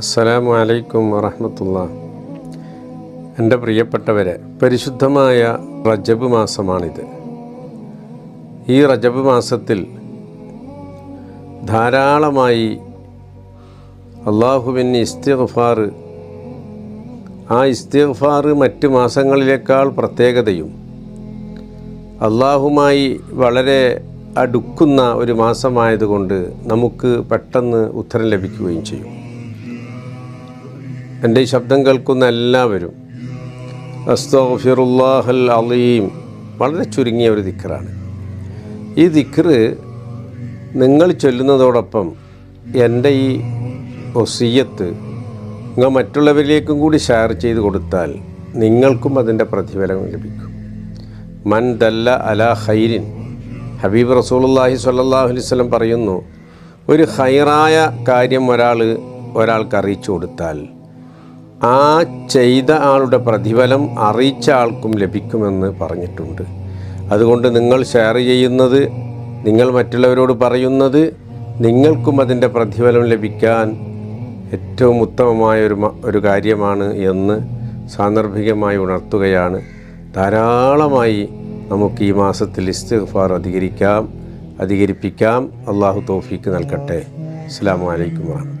അസ്സലാമു അലൈക്കും വറഹ്മത്തുള്ളാഹി. എൻ്റെ പ്രിയപ്പെട്ടവരെ, പരിശുദ്ധമായ റജബ് മാസമാണിത്. ഈ റജബ് മാസത്തിൽ ധാരാളമായി അള്ളാഹുവിന് ഇസ്തിഗ്ഫാർ, ആ ഇസ്തിഗ്ഫാർ മറ്റ് മാസങ്ങളിലേക്കാൾ പ്രത്യേകതയും അള്ളാഹുമായി വളരെ അടുക്കുന്ന ഒരു മാസമായതുകൊണ്ട് നമുക്ക് പെട്ടെന്ന് ഉത്തരം ലഭിക്കുകയും ചെയ്യും. എൻ്റെ ഈ ശബ്ദം കേൾക്കുന്ന എല്ലാവരും അസ്തഗ്ഫിറുല്ലാഹൽ അലീം വളരെ ചുരുങ്ങിയ ഒരു ദിക്റാണ്. ഈ ദിക്റ് നിങ്ങൾ ചൊല്ലുന്നതോടൊപ്പം എൻ്റെ ഈ വസിയ്യത്ത് നിങ്ങൾ മറ്റുള്ളവരിലേക്കും കൂടി ഷെയർ ചെയ്ത് കൊടുത്താൽ നിങ്ങൾക്കും അതിൻ്റെ പ്രതിഫലം ലഭിക്കും. മൻ ദല്ല അലാ ഖൈരിൻ, ഹബീബ് റസൂലുള്ളാഹി സ്വല്ലല്ലാഹു അലൈഹി വസല്ലം പറയുന്നു, ഒരു ഖൈറായ കാര്യം ഒരാൾക്ക് അറിയിച്ചു കൊടുത്താൽ ആ ചെയ്ത ആളുടെ പ്രതിഫലം അറിയിച്ച ആൾക്കും ലഭിക്കുമെന്ന് പറഞ്ഞിട്ടുണ്ട്. അതുകൊണ്ട് നിങ്ങൾ ഷെയർ ചെയ്യുന്നത്, നിങ്ങൾ മറ്റുള്ളവരോട് പറയുന്നത് നിങ്ങൾക്കും അതിൻ്റെ പ്രതിഫലം ലഭിക്കാൻ ഏറ്റവും ഉത്തമമായ ഒരു കാര്യമാണ് എന്ന് സാന്ദർഭികമായി ഉണർത്തുകയാണ്. ധാരാളമായി നമുക്ക് ഈ മാസത്തിൽ ഇസ്തിഗ്ഫാർ അധികരിപ്പിക്കാം. അള്ളാഹു തൗഫീക്ക് നൽകട്ടെ. അസ്സലാമു അലൈക്കും വറഹ്മത്തുള്ളാഹി.